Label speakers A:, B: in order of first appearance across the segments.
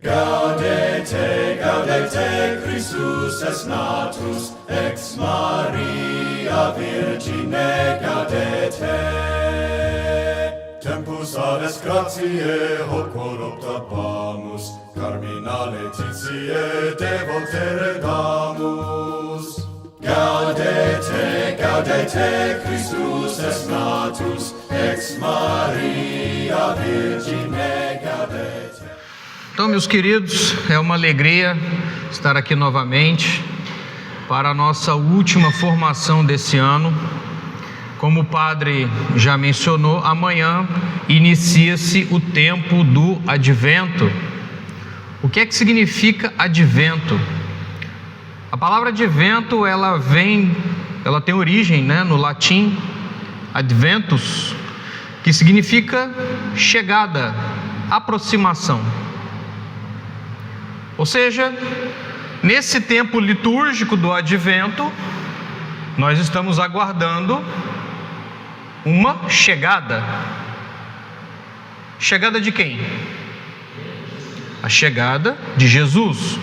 A: Gaudete, gaudete, Christus es natus, ex Maria Virgine gaudete. Tempus ades gratiae hoc corruptabamus, carmina laetitiae de voltere damus. Gaudete, gaudete, Christus es natus, ex Maria Virgine gaudete.
B: Então, meus queridos, é uma alegria estar aqui novamente para a nossa última formação desse ano. Como o padre já mencionou, amanhã inicia-se o tempo do Advento. O que é que significa Advento? A palavra Advento, ela tem origem, no latim, adventus, que significa chegada, aproximação. Ou seja, nesse tempo litúrgico do Advento, nós estamos aguardando uma chegada. Chegada de quem? A chegada de Jesus.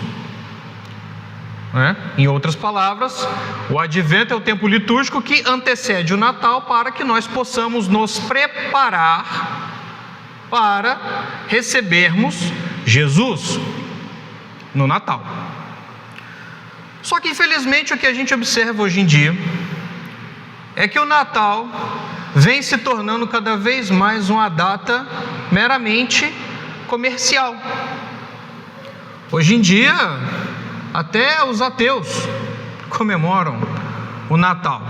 B: Em outras palavras, o Advento é o tempo litúrgico que antecede o Natal para que nós possamos nos preparar para recebermos Jesus no Natal. Só que infelizmente o que a gente observa hoje em dia é que o Natal vem se tornando cada vez mais uma data meramente comercial. Hoje em dia, até os ateus comemoram o Natal,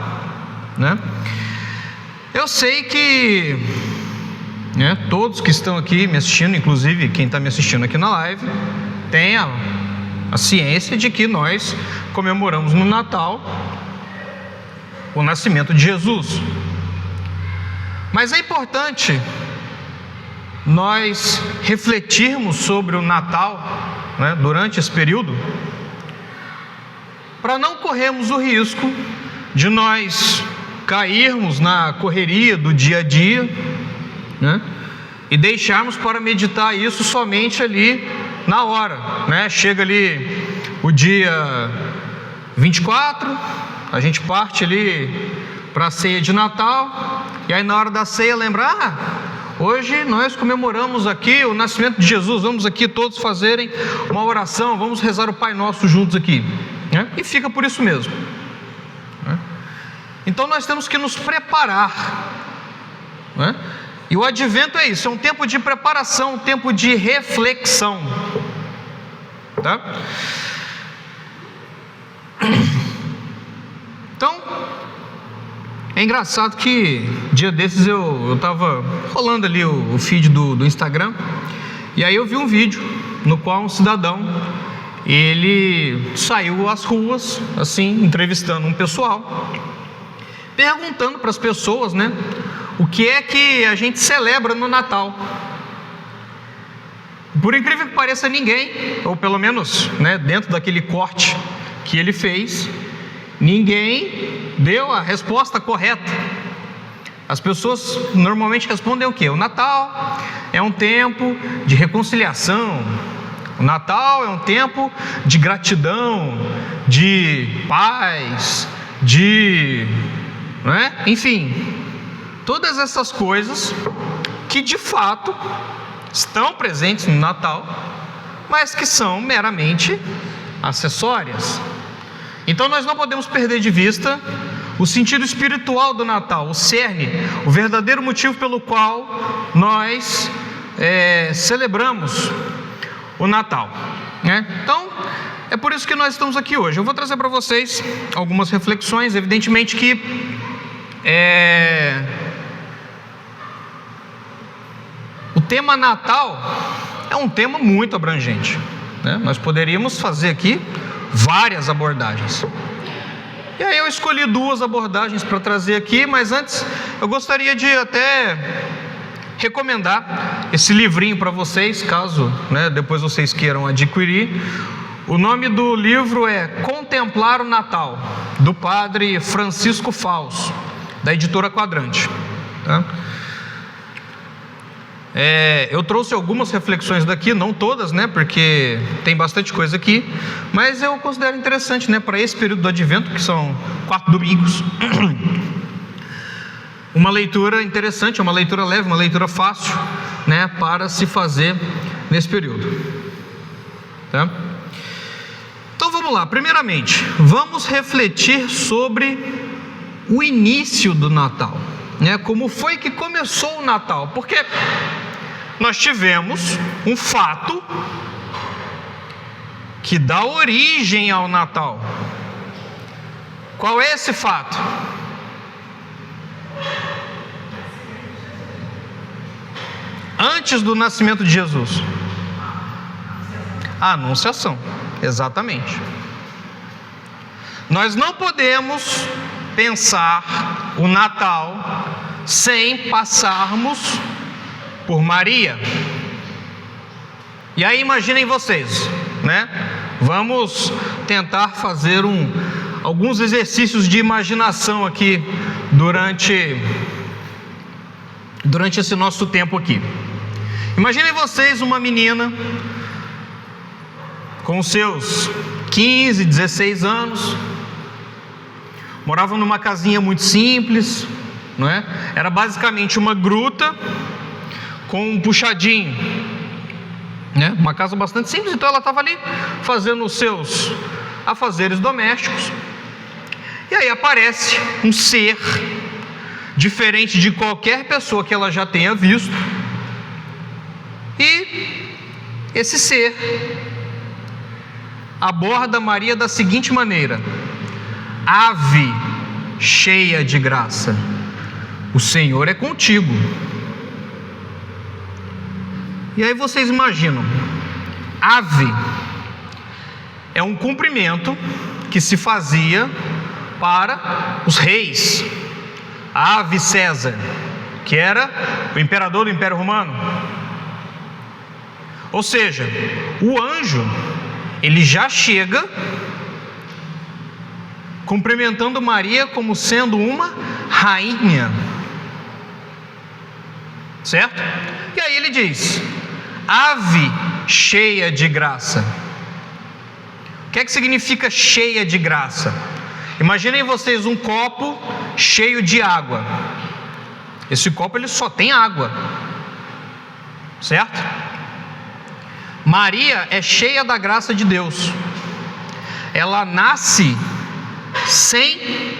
B: Eu sei que todos que estão aqui me assistindo, inclusive quem está me assistindo aqui na live, tem a ciência de que nós comemoramos no Natal o nascimento de Jesus. Mas é importante nós refletirmos sobre o Natal, durante esse período, para não corrermos o risco de nós cairmos na correria do dia a dia, e deixarmos para meditar isso somente ali na hora, Chega ali o dia 24, a gente parte ali para a ceia de Natal, e aí na hora da ceia lembrar, hoje nós comemoramos aqui o nascimento de Jesus, vamos aqui todos fazerem uma oração, vamos rezar o Pai Nosso juntos aqui, e fica por isso mesmo. Então nós temos que nos preparar, E o Advento é isso, é um tempo de preparação, um tempo de reflexão, Então, é engraçado que dia desses eu estava rolando ali o feed do Instagram, e aí eu vi um vídeo no qual um cidadão, ele saiu às ruas, assim, entrevistando um pessoal, perguntando para as pessoas, o que é que a gente celebra no Natal. Por incrível que pareça, ninguém, ou pelo menos dentro daquele corte que ele fez, ninguém deu a resposta correta. As pessoas normalmente respondem o quê? O Natal é um tempo de reconciliação, o Natal é um tempo de gratidão, de paz, enfim, todas essas coisas que de fato estão presentes no Natal, mas que são meramente acessórias. Então nós não podemos perder de vista o sentido espiritual do Natal, o cerne, o verdadeiro motivo pelo qual nós celebramos o Natal, Então, é por isso que nós estamos aqui hoje. Eu vou trazer para vocês algumas reflexões. Evidentemente que o tema Natal é um tema muito abrangente, Nós poderíamos fazer aqui várias abordagens. E aí eu escolhi 2 abordagens para trazer aqui, mas antes eu gostaria de até recomendar esse livrinho para vocês, caso depois vocês queiram adquirir. O nome do livro é Contemplar o Natal, do padre Francisco Fausto, da editora Quadrante. Eu trouxe algumas reflexões daqui, não todas, né? Porque tem bastante coisa aqui, mas eu considero interessante, né? Para esse período do Advento, que são 4 domingos, uma leitura interessante, uma leitura leve, uma leitura fácil, né? Para se fazer nesse período, tá? Então vamos lá. Primeiramente, vamos refletir sobre o início do Natal, né? Como foi que começou o Natal? Porque nós tivemos um fato que dá origem ao Natal. Qual é esse fato? Antes do nascimento de Jesus. A Anunciação, exatamente. Nós não podemos pensar o Natal sem passarmos por Maria. E aí imaginem vocês, né? Vamos tentar fazer alguns exercícios de imaginação aqui durante esse nosso tempo aqui. Imaginem vocês uma menina com seus 15, 16 anos, morava numa casinha muito simples, não é? Era basicamente uma gruta com um puxadinho, né? Uma casa bastante simples. Então ela estava ali fazendo os seus afazeres domésticos, e aí aparece um ser diferente de qualquer pessoa que ela já tenha visto, e esse ser aborda Maria da seguinte maneira: ave cheia de graça, o Senhor é contigo. E aí vocês imaginam, ave é um cumprimento que se fazia para os reis. Ave César, que era o imperador do Império Romano. Ou seja, o anjo, ele já chega cumprimentando Maria como sendo uma rainha, certo? E aí ele diz: ave cheia de graça. O que é que significa cheia de graça? Imaginem vocês um copo cheio de água. Esse copo ele só tem água, certo? Maria é cheia da graça de Deus. Ela nasce sem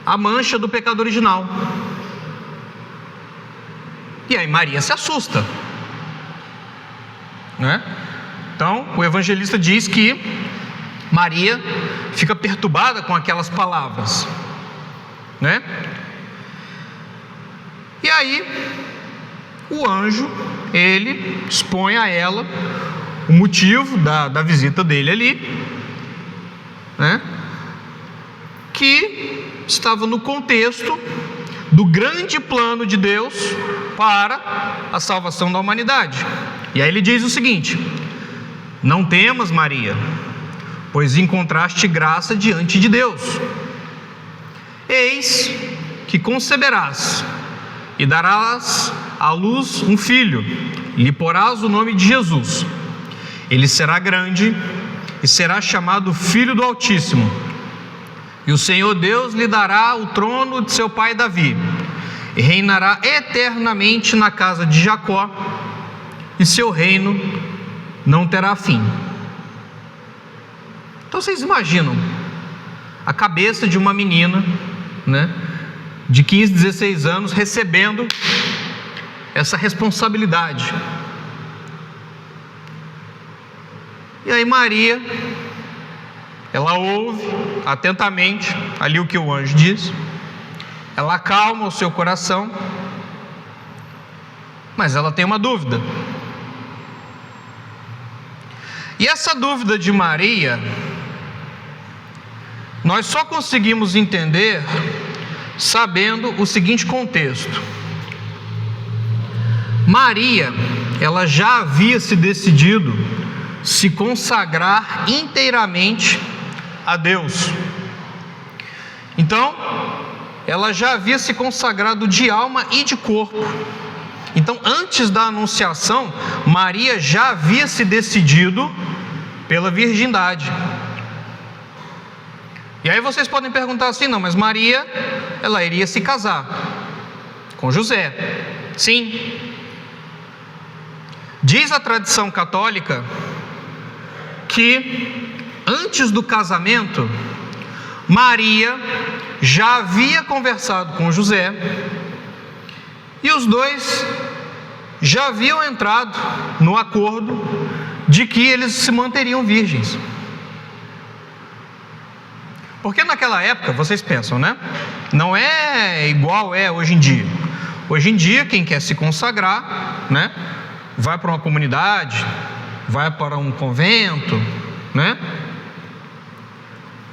B: a mancha do pecado original. E aí Maria se assusta, né? Então o evangelista diz que Maria fica perturbada com aquelas palavras, né? E aí o anjo, ele expõe a ela o motivo da visita dele ali, né? Que estava no contexto do grande plano de Deus para a salvação da humanidade. E aí ele diz o seguinte: não temas, Maria, pois encontraste graça diante de Deus. Eis que conceberás e darás à luz um filho, e lhe porás o nome de Jesus. Ele será grande e será chamado Filho do Altíssimo. E o Senhor Deus lhe dará o trono de seu pai Davi, e reinará eternamente na casa de Jacó, e seu reino não terá fim. Então vocês imaginam a cabeça de uma menina, né, de 15, 16 anos, recebendo essa responsabilidade. E aí Maria, ela ouve atentamente ali o que o anjo diz, ela acalma o seu coração, mas ela tem uma dúvida. E essa dúvida de Maria, nós só conseguimos entender sabendo o seguinte contexto: Maria, ela já havia se decidido se consagrar inteiramente a Deus. Então, ela já havia se consagrado de alma e de corpo. Então, antes da anunciação, Maria já havia se decidido pela virgindade. E aí vocês podem perguntar assim: não, mas Maria, ela iria se casar com José. Sim. Diz a tradição católica que antes do casamento, Maria já havia conversado com José e os dois já haviam entrado no acordo de que eles se manteriam virgens. Porque naquela época, vocês pensam, né? Não é igual é hoje em dia. Hoje em dia, quem quer se consagrar, né, vai para uma comunidade, vai para um convento, né?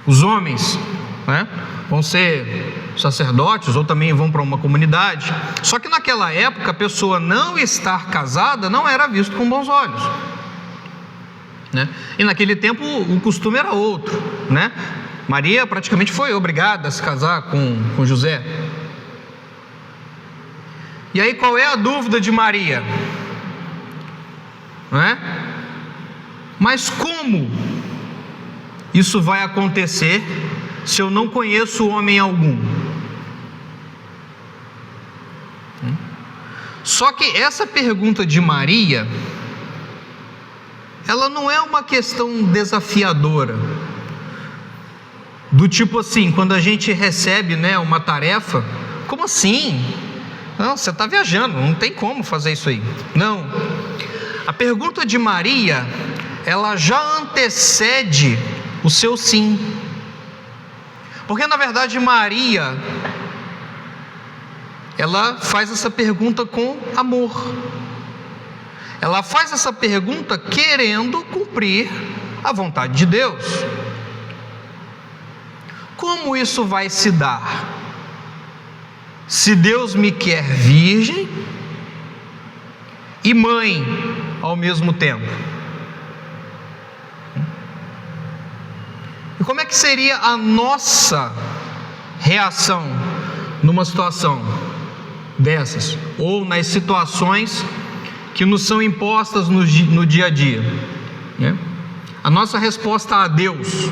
B: Os homens, né, vão ser sacerdotes ou também vão para uma comunidade. Só que naquela época, a pessoa não estar casada não era visto com bons olhos, né? E naquele tempo o costume era outro, né? Maria praticamente foi obrigada a se casar com José. E aí qual é a dúvida de Maria? Não é? Mas como isso vai acontecer se eu não conheço homem algum? Só que essa pergunta de Maria, ela não é uma questão desafiadora, do tipo assim, quando a gente recebe, né, uma tarefa, como assim? Não, você está viajando, não tem como fazer isso aí. Não. A pergunta de Maria, ela já antecede o seu sim. Porque na verdade Maria, ela faz essa pergunta com amor. Ela faz essa pergunta querendo cumprir a vontade de Deus. Como isso vai se dar? Se Deus me quer virgem e mãe ao mesmo tempo. E como é que seria a nossa reação numa situação dessas? Ou nas situações que nos são impostas no dia a dia, né? A nossa resposta a Deus,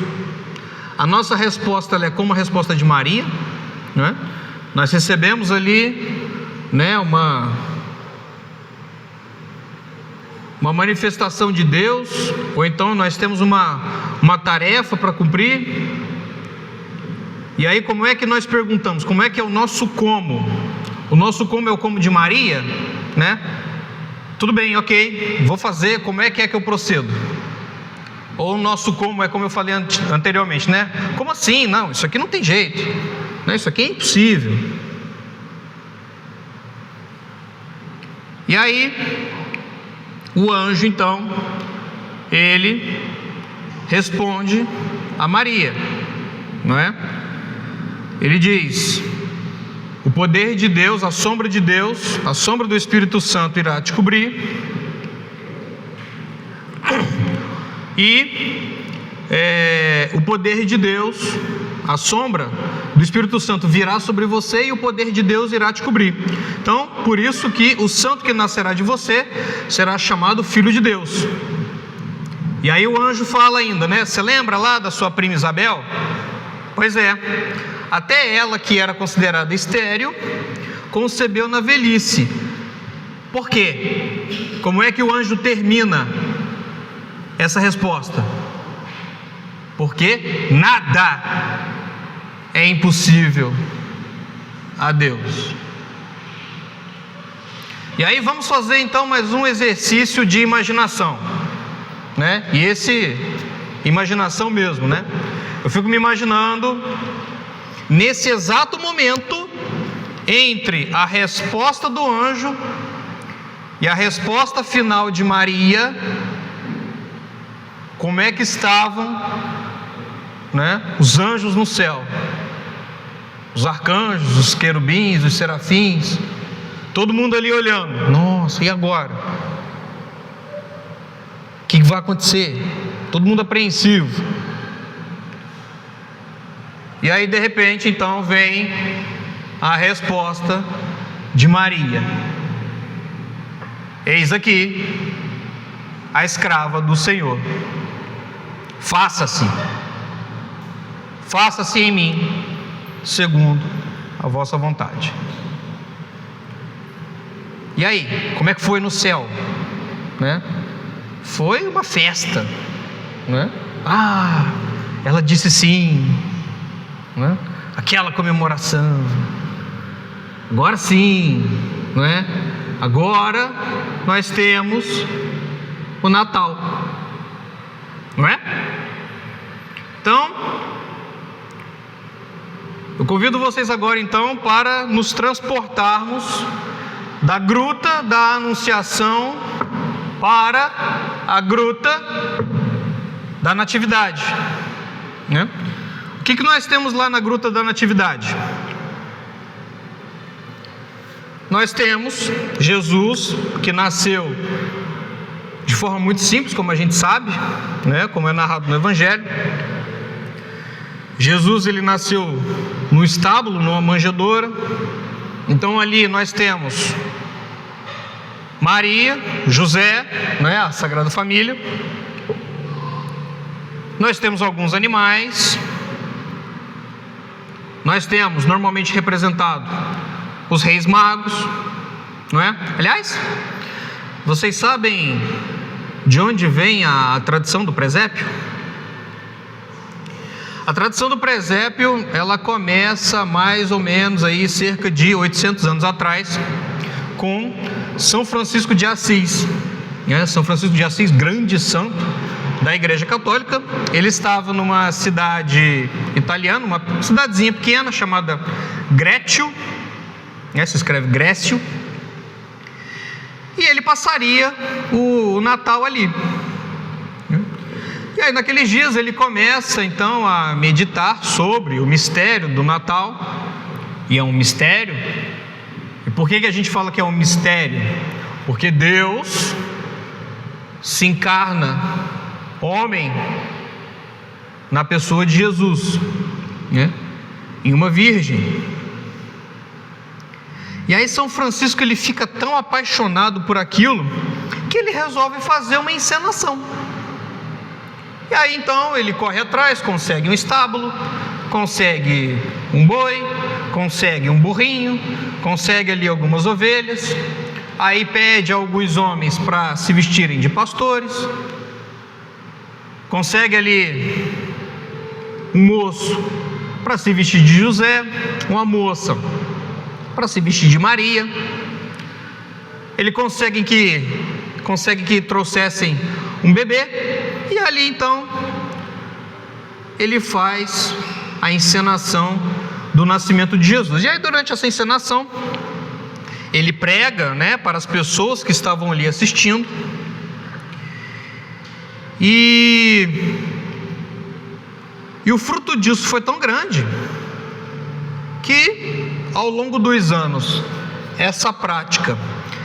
B: a nossa resposta é como a resposta de Maria, né? Nós recebemos ali, né, uma manifestação de Deus, ou então nós temos uma tarefa para cumprir, e aí como é que nós perguntamos? Como é que é o nosso como? O nosso como é o como de Maria, né? Tudo bem, ok, vou fazer, como é que eu procedo? Ou o nosso como é como eu falei anteriormente, né? Como assim? Não, isso aqui não tem jeito, né? Isso aqui é impossível. E aí o anjo então, ele responde a Maria, não é? Ele diz: o poder de Deus, a sombra de Deus, a sombra do Espírito Santo irá te cobrir, e o poder de Deus, a sombra do Espírito Santo virá sobre você e o poder de Deus irá te cobrir. Então, por isso que o santo que nascerá de você será chamado Filho de Deus. E aí o anjo fala ainda, né? Você lembra lá da sua prima Isabel? Pois é, até ela, que era considerada estéril, concebeu na velhice. Por quê? Como é que o anjo termina essa resposta? Porque nada é impossível a Deus. E aí vamos fazer então mais um exercício de imaginação, né? E esse, imaginação mesmo, né? Eu fico me imaginando nesse exato momento entre a resposta do anjo e a resposta final de Maria, como é que estavam, né, os anjos no céu, os arcanjos, os querubins, os serafins, todo mundo ali olhando. Nossa, e agora? O que vai acontecer? Todo mundo apreensivo. E aí de repente então vem a resposta de Maria. eis aqui a escrava do Senhor. Faça-se em mim segundo a vossa vontade. E aí, como é que foi no céu? Né? Foi uma festa, né? Ela disse sim, né? Aquela comemoração. Agora sim, não é? Agora nós temos o Natal, não é? Então, eu convido vocês agora então para nos transportarmos da gruta da Anunciação para a gruta da Natividade, né? O que nós temos lá na gruta da Natividade? Nós temos Jesus, que nasceu de forma muito simples, como a gente sabe, né? Como é narrado no Evangelho. Jesus, ele nasceu no estábulo, numa manjedoura. Então ali nós temos Maria, José, né? A Sagrada Família. Nós temos alguns animais. Nós temos normalmente representado os reis magos, não é? Aliás, vocês sabem de onde vem a tradição do presépio? A tradição do presépio, ela começa mais ou menos aí cerca de 800 anos atrás, com São Francisco de Assis, né? São Francisco de Assis, grande santo da Igreja Católica. Ele estava numa cidade italiana, uma cidadezinha pequena chamada Grécio, né? Se escreve Grécio, e ele passaria o Natal ali. E aí naqueles dias ele começa então a meditar sobre o mistério do Natal. E é um mistério. E por que a gente fala que é um mistério? Porque Deus se encarna homem na pessoa de Jesus, né? Em uma virgem. E aí São Francisco, ele fica tão apaixonado por aquilo que ele resolve fazer uma encenação. E aí então ele corre atrás, consegue um estábulo, consegue um boi, consegue um burrinho, consegue ali algumas ovelhas. Aí pede a alguns homens para se vestirem de pastores. Consegue ali um moço para se vestir de José, uma moça para se vestir de Maria. Ele consegue que trouxessem um bebê. E ali então ele faz a encenação do nascimento de Jesus. E aí durante essa encenação ele prega, né, para as pessoas que estavam ali assistindo. E o fruto disso foi tão grande que ao longo dos anos essa prática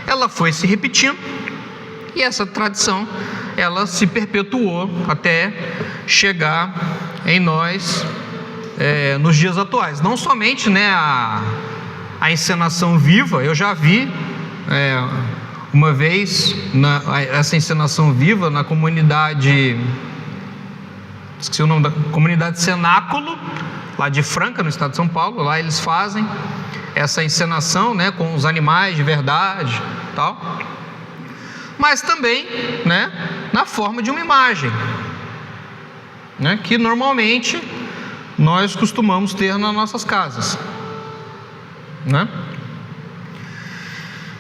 B: ela foi se repetindo, e essa tradição ela se perpetuou até chegar em nós nos dias atuais. Não somente, né, a encenação viva. Eu já vi uma vez essa encenação viva na comunidade, esqueci o nome da comunidade, Cenáculo, lá de Franca, no estado de São Paulo. Lá eles fazem essa encenação, né, com os animais de verdade, tal. Mas também, né, na forma de uma imagem, né, que normalmente nós costumamos ter nas nossas casas, né?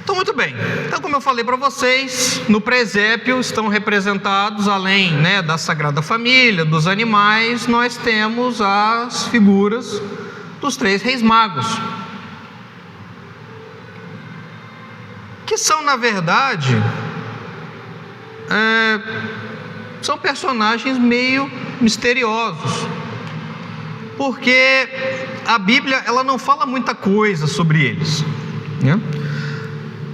B: Então, muito bem. Então, como eu falei para vocês, no presépio estão representados, além, né, da Sagrada Família, dos animais, nós temos as figuras dos 3 reis magos, que são, na verdade, são personagens meio misteriosos, porque a Bíblia ela não fala muita coisa sobre eles, né?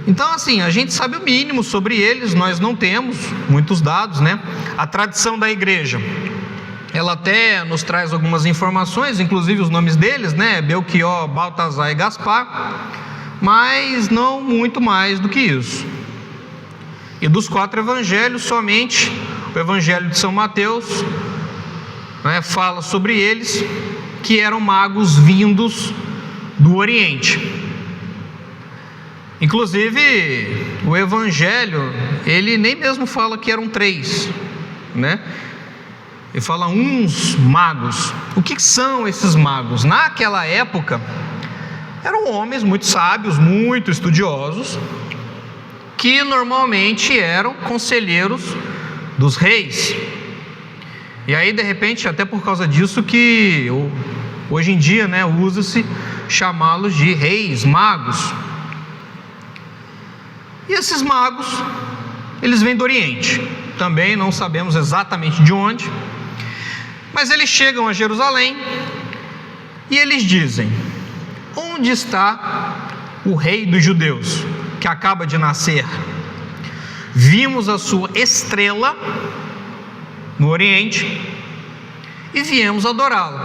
B: Então, assim, a gente sabe o mínimo sobre eles, nós não temos muitos dados, né? A tradição da igreja, ela até nos traz algumas informações, inclusive os nomes deles, né? Belchior, Baltazar e Gaspar, mas não muito mais do que isso. E dos 4 evangelhos, somente o evangelho de São Mateus, né, fala sobre eles, que eram magos vindos do Oriente. Inclusive, o evangelho, ele nem mesmo fala que eram 3, né? Ele fala uns magos. O que são esses magos? Naquela época, eram homens muito sábios, muito estudiosos, que normalmente eram conselheiros dos reis. E aí, de repente, até por causa disso que hoje em dia, né, usa-se chamá-los de reis magos. E esses magos, eles vêm do Oriente. Também não sabemos exatamente de onde, mas eles chegam a Jerusalém e eles dizem: onde está o rei dos judeus, que acaba de nascer? Vimos a sua estrela no Oriente e viemos adorá-lo.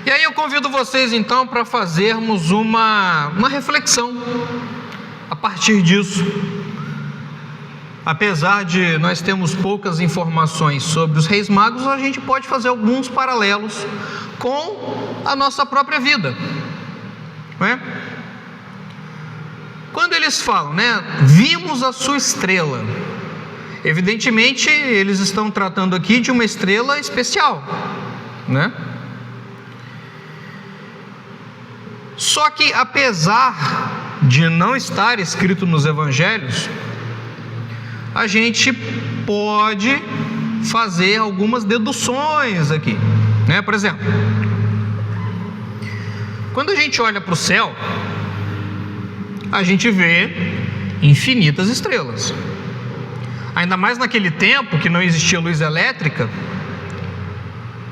B: E aí eu convido vocês então para fazermos uma reflexão a partir disso. Apesar de nós termos poucas informações sobre os reis magos, a gente pode fazer alguns paralelos com a nossa própria vida, não é? Quando eles falam, né, vimos a sua estrela, evidentemente eles estão tratando aqui de uma estrela especial, né? Só que apesar de não estar escrito nos evangelhos, a gente pode fazer algumas deduções aqui, né? Por exemplo, quando a gente olha para o céu, a gente vê infinitas estrelas. Ainda mais naquele tempo que não existia luz elétrica,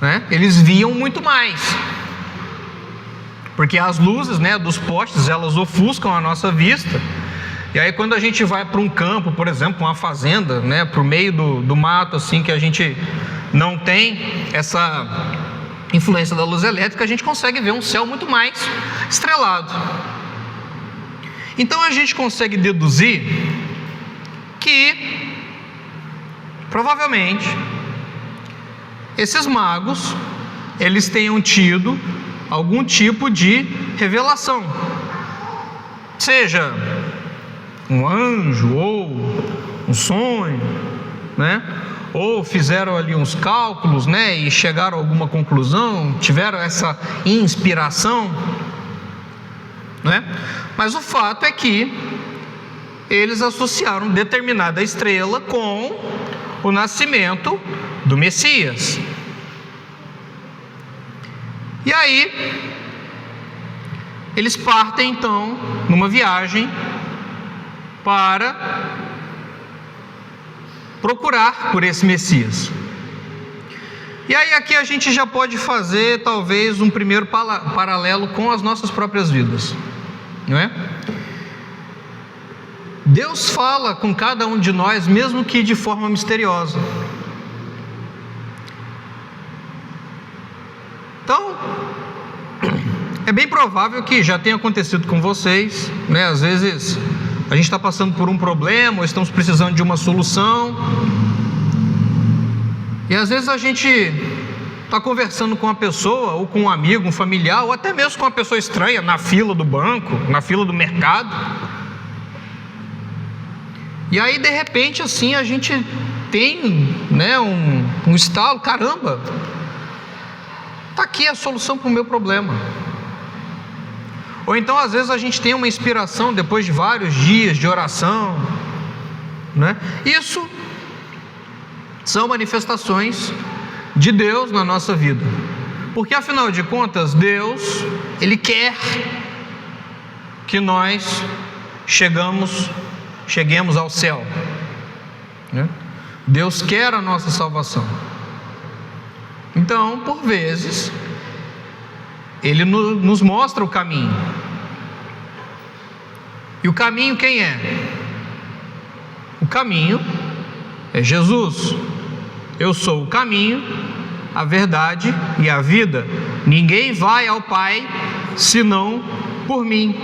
B: né? Eles viam muito mais, porque as luzes, né, dos postes, elas ofuscam a nossa vista. E aí quando a gente vai para um campo, por exemplo, uma fazenda, né, para o meio do mato, assim, que a gente não tem essa influência da luz elétrica, a gente consegue ver um céu muito mais estrelado. Então a gente consegue deduzir que provavelmente esses magos, eles tenham tido algum tipo de revelação, seja um anjo ou um sonho, né? Ou fizeram ali uns cálculos, né, e chegaram a alguma conclusão, tiveram essa inspiração, né? Mas o fato é que eles associaram determinada estrela com o nascimento do Messias. E aí eles partem então numa viagem para procurar por esse Messias. E aí aqui a gente já pode fazer talvez um primeiro paralelo com as nossas próprias vidas, não é? Deus fala com cada um de nós, mesmo que de forma misteriosa. Então, é bem provável que já tenha acontecido com vocês, né? Às vezes a gente está passando por um problema, ou estamos precisando de uma solução, e às vezes a gente está conversando com uma pessoa, ou com um amigo, um familiar, ou até mesmo com uma pessoa estranha, na fila do banco, na fila do mercado, e aí de repente assim a gente tem, né, um estalo: caramba, está aqui a solução para o meu problema. Ou então às vezes a gente tem uma inspiração depois de vários dias de oração, né? Isso são manifestações de Deus na nossa vida, porque afinal de contas Deus, Ele quer que nós cheguemos ao céu, né? Deus quer a nossa salvação. Então, por vezes, Ele nos mostra o caminho. E o caminho quem é? O caminho é Jesus. Eu sou o caminho, a verdade e a vida. Ninguém vai ao Pai senão por mim.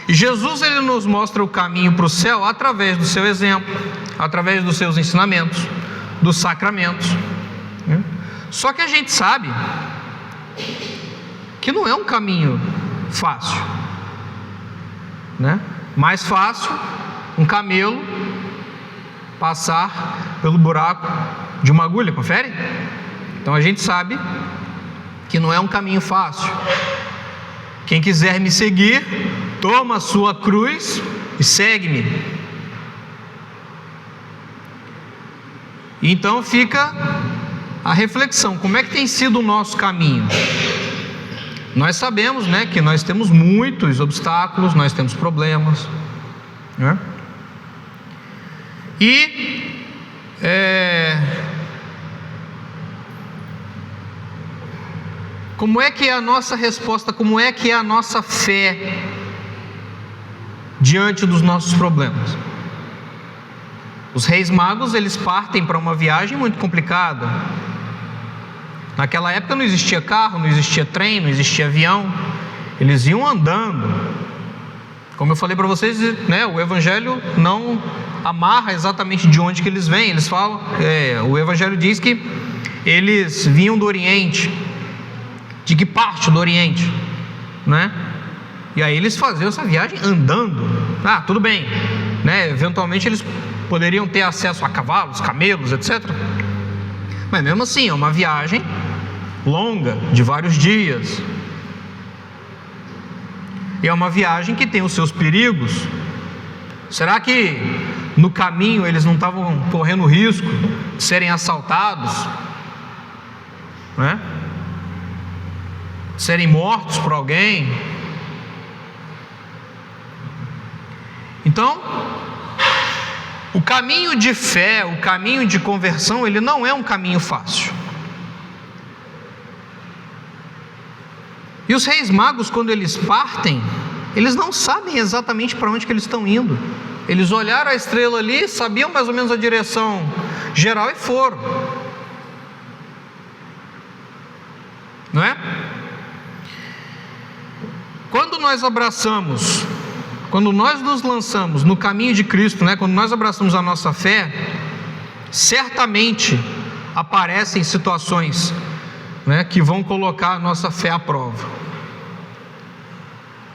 B: E Jesus, ele nos mostra o caminho para o céu através do seu exemplo, através dos seus ensinamentos, dos sacramentos. Só que a gente sabe que não é um caminho fácil, né? Mais fácil um camelo passar pelo buraco de uma agulha, confere? Então a gente sabe que não é um caminho fácil. Quem quiser me seguir, toma a sua cruz e segue-me. Então fica a reflexão: como é que tem sido o nosso caminho? Nós sabemos, né, que nós temos muitos obstáculos, nós temos problemas, né? E como é que é a nossa resposta, como é que é a nossa fé diante dos nossos problemas? Os reis magos, eles partem para uma viagem muito complicada. Naquela época não existia carro, não existia trem, não existia avião. Eles iam andando. Como eu falei para vocês, né, o Evangelho não amarra exatamente de onde que eles vêm. Eles falam, o Evangelho diz que eles vinham do Oriente. De que parte do Oriente, né? E aí eles faziam essa viagem andando. Tudo bem, né? Eventualmente eles poderiam ter acesso a cavalos, camelos, etc. Mas mesmo assim, é uma viagem longa, de vários dias. E é uma viagem que tem os seus perigos. Será que no caminho eles não estavam correndo risco de serem assaltados, né? Serem mortos por alguém? Então, o caminho de fé, o caminho de conversão, ele não é um caminho fácil. E os reis magos, quando eles partem, eles não sabem exatamente para onde que eles estão indo. Eles olharam a estrela ali, sabiam mais ou menos a direção geral e foram, não é? Quando nós abraçamos, quando nós nos lançamos no caminho de Cristo, né? Quando nós abraçamos a nossa fé, certamente aparecem situações, né, que vão colocar a nossa fé à prova.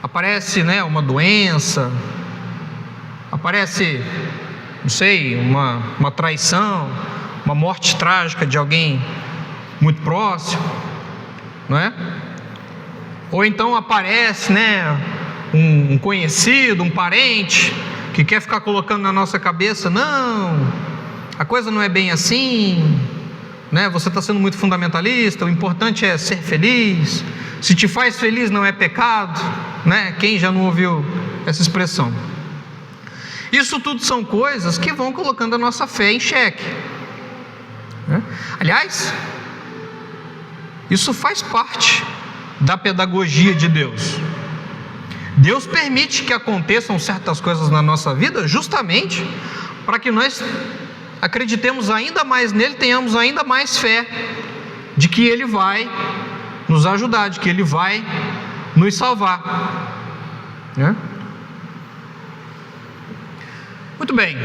B: Aparece, né, uma doença, aparece, não sei, uma traição, uma morte trágica de alguém muito próximo, não é? Ou então aparece, né, um conhecido, um parente, que quer ficar colocando na nossa cabeça: não, a coisa não é bem assim, né? Você está sendo muito fundamentalista, o importante é ser feliz, se te faz feliz não é pecado, né? Quem já não ouviu essa expressão? Isso tudo são coisas que vão colocando a nossa fé em xeque, né? Aliás, isso faz parte da pedagogia de Deus. Deus permite que aconteçam certas coisas na nossa vida justamente para que nós acreditemos ainda mais nele, tenhamos ainda mais fé de que ele vai nos ajudar, de que ele vai nos salvar, né? Muito bem.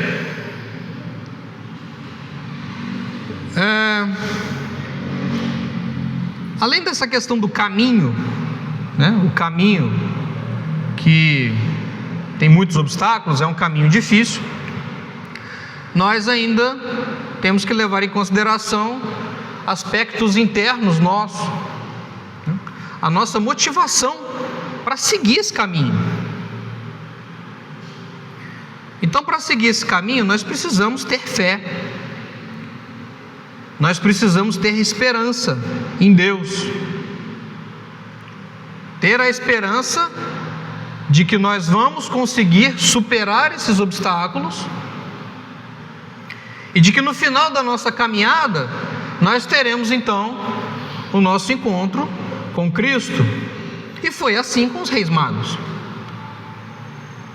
B: Além dessa questão do caminho, né, o caminho que tem muitos obstáculos, é um caminho difícil, nós ainda temos que levar em consideração aspectos internos nossos, né, a nossa motivação para seguir esse caminho. Então, para seguir esse caminho, nós precisamos ter fé, nós precisamos ter esperança em Deus, ter a esperança de que nós vamos conseguir superar esses obstáculos e de que no final da nossa caminhada nós teremos então o nosso encontro com Cristo. E foi assim com os reis magos.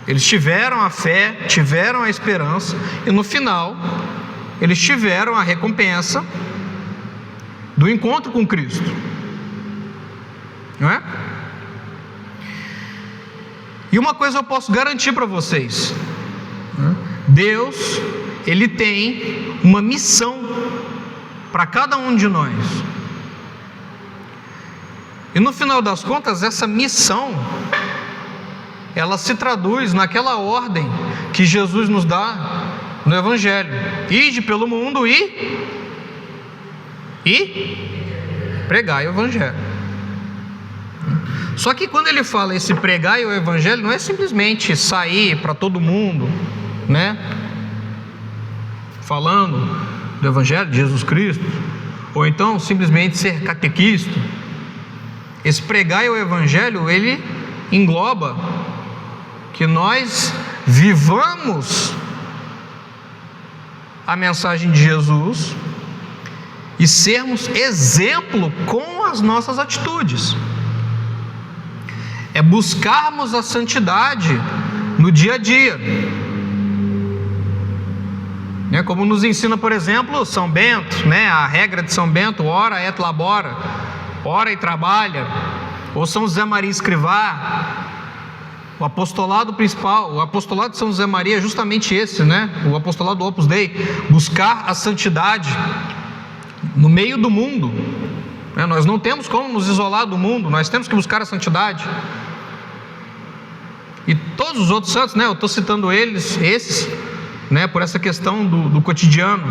B: Eles tiveram a fé, tiveram a esperança e no final eles tiveram a recompensa do encontro com Cristo, não é? E uma coisa eu posso garantir para vocês: Deus, Ele tem uma missão para cada um de nós. E no final das contas, essa missão, ela se traduz naquela ordem que Jesus nos dá no Evangelho: ide pelo mundo e pregai o Evangelho. Só que quando ele fala esse pregai o Evangelho, não é simplesmente sair para todo mundo, né, falando do Evangelho de Jesus Cristo, ou então simplesmente ser catequista. Esse pregai o Evangelho, ele engloba que nós vivamos a mensagem de Jesus e sermos exemplo com as nossas atitudes. É buscarmos a santidade no dia a dia, né? Como nos ensina, por exemplo, São Bento, né? A regra de São Bento: ora et labora, ora e trabalha. Ou São José Maria Escrivá, o apostolado principal, o apostolado de São José Maria é justamente esse, né? O apostolado do Opus Dei: buscar a santidade no meio do mundo. Nós não temos como nos isolar do mundo, nós temos que buscar a santidade. E todos os outros santos, né? Eu estou citando esses, né? Por essa questão do cotidiano.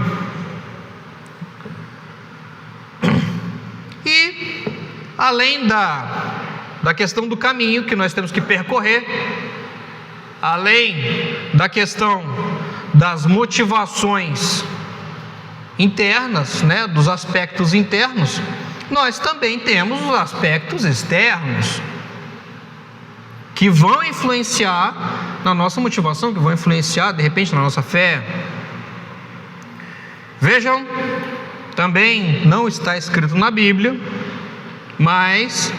B: E além da questão do caminho que nós temos que percorrer, além da questão das motivações internas, né, dos aspectos internos, nós também temos os aspectos externos que vão influenciar na nossa motivação, que vão influenciar de repente na nossa fé. Vejam, também não está escrito na Bíblia, mas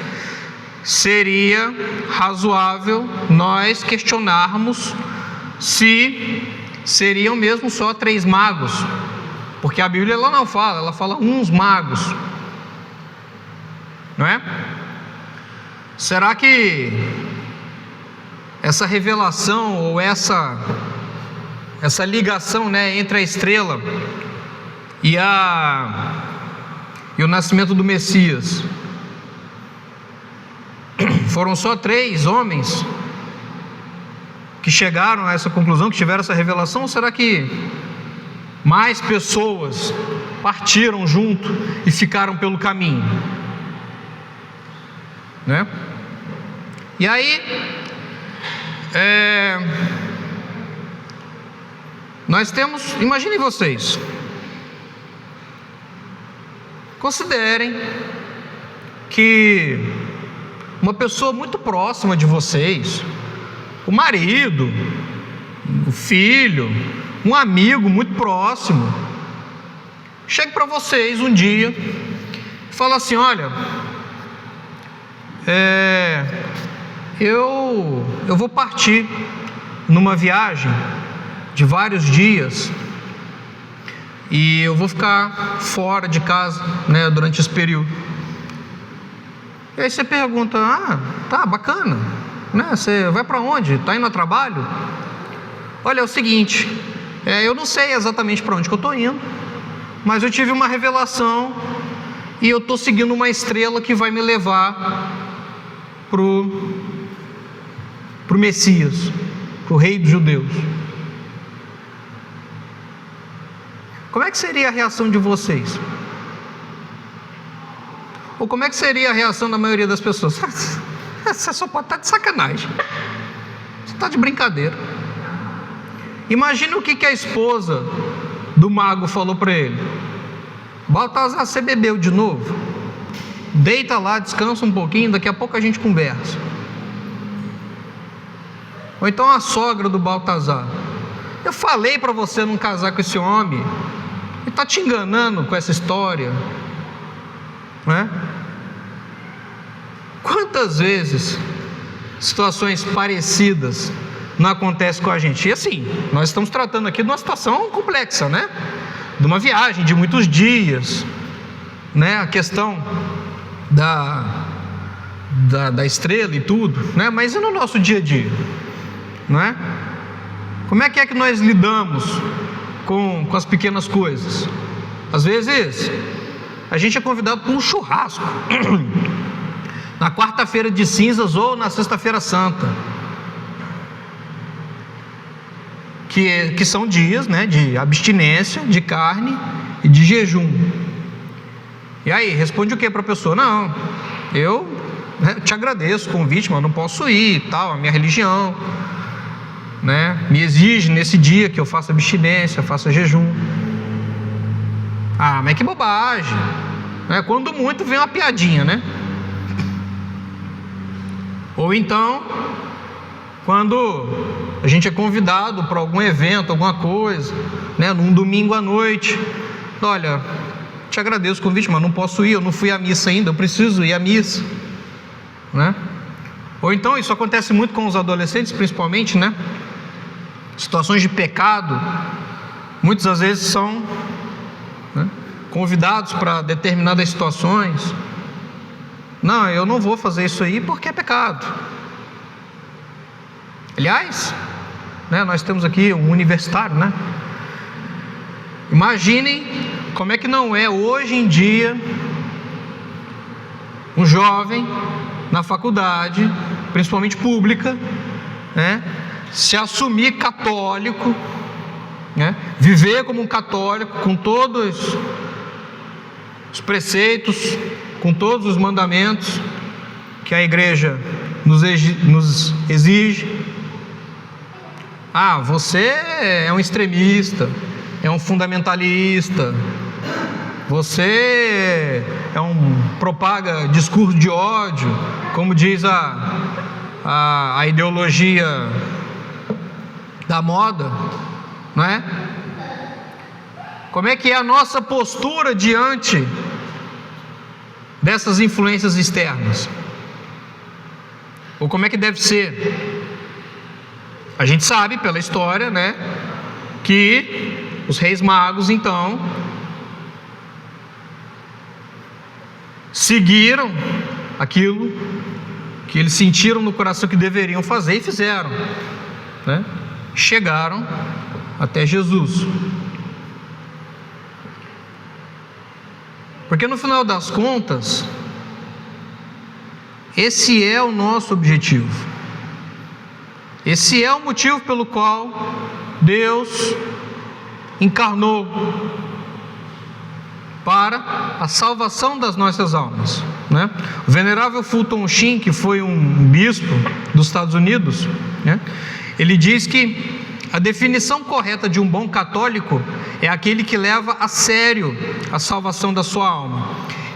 B: seria razoável nós questionarmos se seriam mesmo só 3 magos, porque a Bíblia ela não fala, ela fala uns magos, não é? Será que essa revelação ou essa ligação, né, entre a estrela e o nascimento do Messias foram só 3 homens que chegaram a essa conclusão, que tiveram essa revelação? Ou será que mais pessoas partiram junto e ficaram pelo caminho, né? E aí nós temos, imaginem vocês, considerem que uma pessoa muito próxima de vocês, o marido, o filho, um amigo muito próximo, chega para vocês um dia e fala assim: olha, eu vou partir numa viagem de vários dias e eu vou ficar fora de casa, né, durante esse período. E aí você pergunta: tá bacana, né? Você vai para onde? Está indo a trabalho? Olha, é o seguinte, eu não sei exatamente para onde que eu estou indo, mas eu tive uma revelação e eu estou seguindo uma estrela que vai me levar pro Messias, pro Rei dos Judeus. Como é que seria a reação de vocês? Ou como é que seria a reação da maioria das pessoas? Você só pode estar de sacanagem, você está de brincadeira. Imagina o que a esposa do mago falou para ele: Baltazar, você bebeu de novo? Deita lá, descansa um pouquinho, daqui a pouco a gente conversa. Ou então a sogra do Baltazar: eu falei para você não casar com esse homem, ele está te enganando com essa história, não é? Quantas vezes situações parecidas não acontecem com a gente? E assim, nós estamos tratando aqui de uma situação complexa, né? De uma viagem de muitos dias, né? A questão da estrela e tudo, né? Mas e no nosso dia a dia, não é? Como é que nós lidamos com as pequenas coisas? Às vezes a gente é convidado para um churrasco na quarta-feira de cinzas ou na sexta-feira santa, que são dias, né, de abstinência de carne e de jejum. E aí, responde o que para a pessoa? Não, eu te agradeço o convite, mas não posso ir e tal, a minha religião, né, me exige nesse dia que eu faça abstinência, faça jejum. Ah, mas que bobagem, né? Quando muito vem uma piadinha, né? Ou então, quando a gente é convidado para algum evento, alguma coisa, né, num domingo à noite, olha, te agradeço o convite, mas não posso ir, eu não fui à missa ainda, eu preciso ir à missa, né? Ou então, isso acontece muito com os adolescentes, principalmente, né? Situações de pecado, muitas das vezes são, né, convidados para determinadas situações. Não, eu não vou fazer isso aí porque é pecado. Aliás, né, nós temos aqui um universitário, né? Imaginem como é que não é hoje em dia um jovem na faculdade, principalmente pública, né, se assumir católico, né, viver como um católico, com todos os preceitos, com todos os mandamentos que a igreja nos exige. Ah, você é um extremista, é um fundamentalista, você propaga discurso de ódio, como diz a ideologia da moda, não é? Como é que é a nossa postura diante dessas influências externas? Ou como é que deve ser? A gente sabe pela história, né, que os reis magos, então, seguiram aquilo que eles sentiram no coração que deveriam fazer e fizeram, né? Chegaram até Jesus. Porque no final das contas, esse é o nosso objetivo. Esse é o motivo pelo qual Deus encarnou, para a salvação das nossas almas, né? O venerável Fulton Sheen, que foi um bispo dos Estados Unidos, né, ele diz que a definição correta de um bom católico é aquele que leva a sério a salvação da sua alma.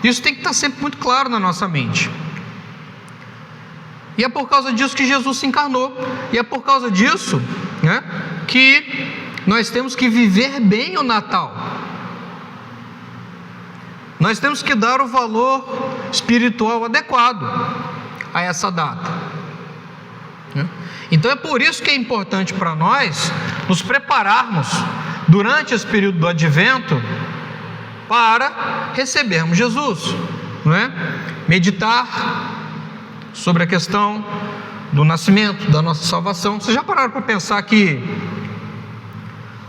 B: Isso tem que estar sempre muito claro na nossa mente. E é por causa disso que Jesus se encarnou. E é por causa disso, né, que nós temos que viver bem o Natal. Nós temos que dar o valor espiritual adequado a essa data, né? Então é por isso que é importante para nós nos prepararmos durante esse período do Advento para recebermos Jesus, não é? Meditar sobre a questão do nascimento, da nossa salvação. Vocês já pararam para pensar que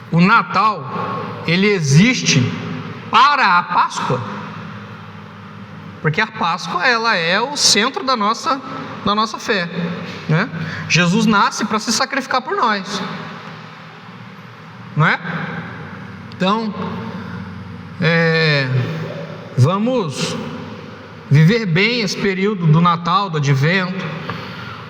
B: o Natal, ele existe para a Páscoa? Porque a Páscoa, ela é o centro da nossa fé, né? Jesus nasce para se sacrificar por nós, não é? Então, vamos viver bem esse período do Natal, do Advento,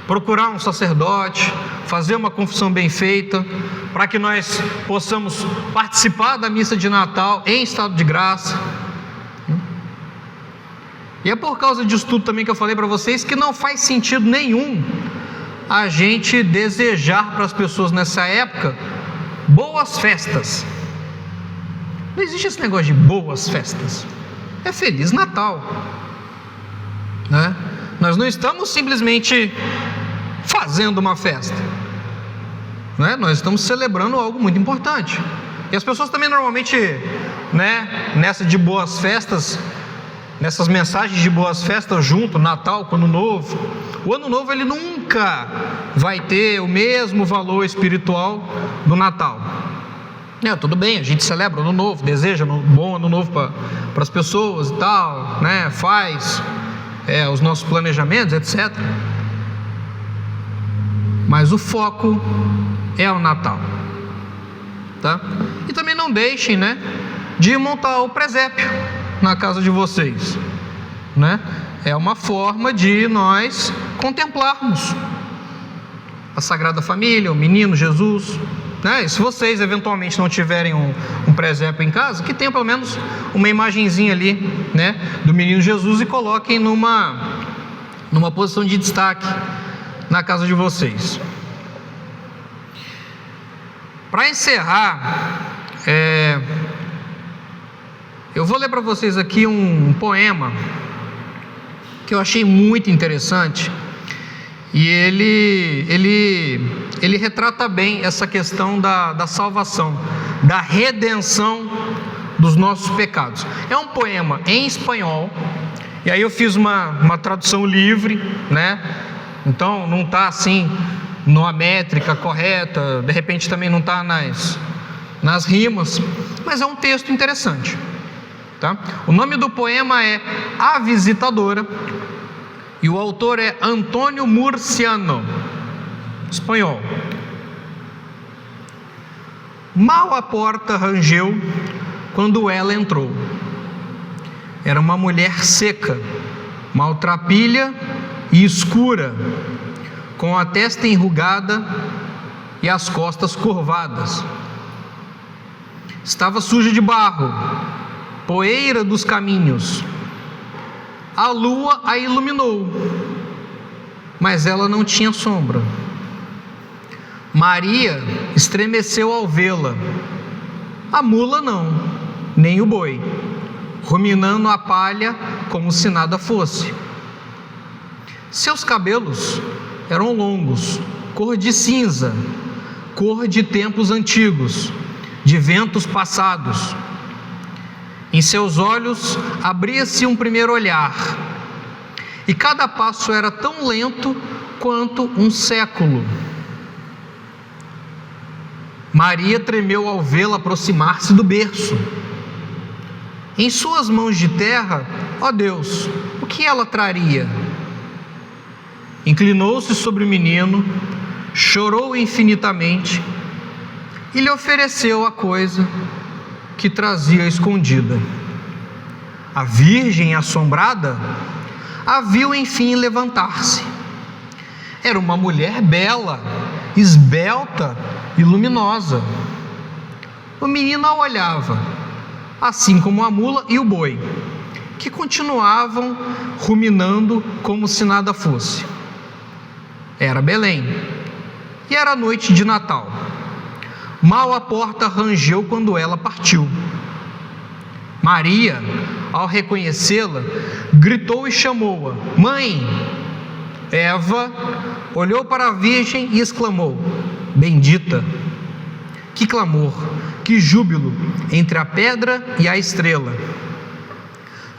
B: procurar um sacerdote, fazer uma confissão bem feita, para que nós possamos participar da missa de Natal em estado de graça. E é por causa disso tudo também que eu falei para vocês que não faz sentido nenhum a gente desejar para as pessoas nessa época boas festas. Não existe esse negócio de boas festas. É Feliz Natal, né? Nós não estamos simplesmente fazendo uma festa, né? Nós estamos celebrando algo muito importante. E as pessoas também normalmente, né, nessa de boas festas, nessas mensagens de boas festas junto, Natal com Ano Novo, o Ano Novo ele nunca vai ter o mesmo valor espiritual do Natal. Tudo bem, a gente celebra o Ano Novo, deseja um bom Ano Novo para as pessoas e tal, né? Faz os nossos planejamentos, etc. Mas o foco é o Natal, tá? E também não deixem, né, de montar o presépio na casa de vocês, né? É uma forma de nós contemplarmos a Sagrada Família, o Menino Jesus, né? E se vocês eventualmente não tiverem um presépio em casa, que tenha pelo menos uma imagenzinha ali, né, do Menino Jesus, e coloquem numa posição de destaque na casa de vocês. Para encerrar, eu vou ler para vocês aqui um poema que eu achei muito interessante, e ele retrata bem essa questão da salvação, da redenção dos nossos pecados. É um poema em espanhol, e aí eu fiz uma tradução livre, né? Então não está assim numa métrica correta, de repente também não está nas rimas, mas é um texto interessante, tá? O nome do poema é A Visitadora, e o autor é Antônio Murciano, espanhol. Mal a porta rangeu quando ela entrou. Era uma mulher seca, maltrapilha e escura, com a testa enrugada e as costas curvadas. Estava suja de barro, poeira dos caminhos. A lua a iluminou, mas ela não tinha sombra. Maria estremeceu ao vê-la. A mula não, nem o boi, ruminando a palha como se nada fosse. Seus cabelos eram longos, cor de cinza, cor de tempos antigos, de ventos passados. Em seus olhos abria-se um primeiro olhar, e cada passo era tão lento quanto um século. Maria tremeu ao vê-la aproximar-se do berço. Em suas mãos de terra, ó Deus, o que ela traria? Inclinou-se sobre o menino, chorou infinitamente e lhe ofereceu a coisa que trazia escondida. A virgem, assombrada, a viu enfim levantar-se. Era uma mulher bela, esbelta e luminosa. O menino a olhava, assim como a mula e o boi, que continuavam ruminando como se nada fosse. Era Belém, e era noite de Natal. Mal a porta rangeu quando ela partiu. Maria, ao reconhecê-la, gritou e chamou-a: Mãe! Eva olhou para a virgem e exclamou: Bendita! Que clamor, que júbilo entre a pedra e a estrela.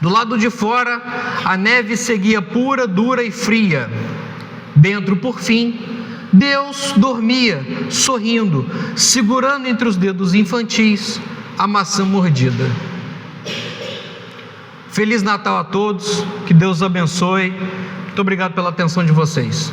B: Do lado de fora, a neve seguia pura, dura e fria. Dentro, por fim, Deus dormia, sorrindo, segurando entre os dedos infantis a maçã mordida. Feliz Natal a todos, que Deus abençoe. Muito obrigado pela atenção de vocês.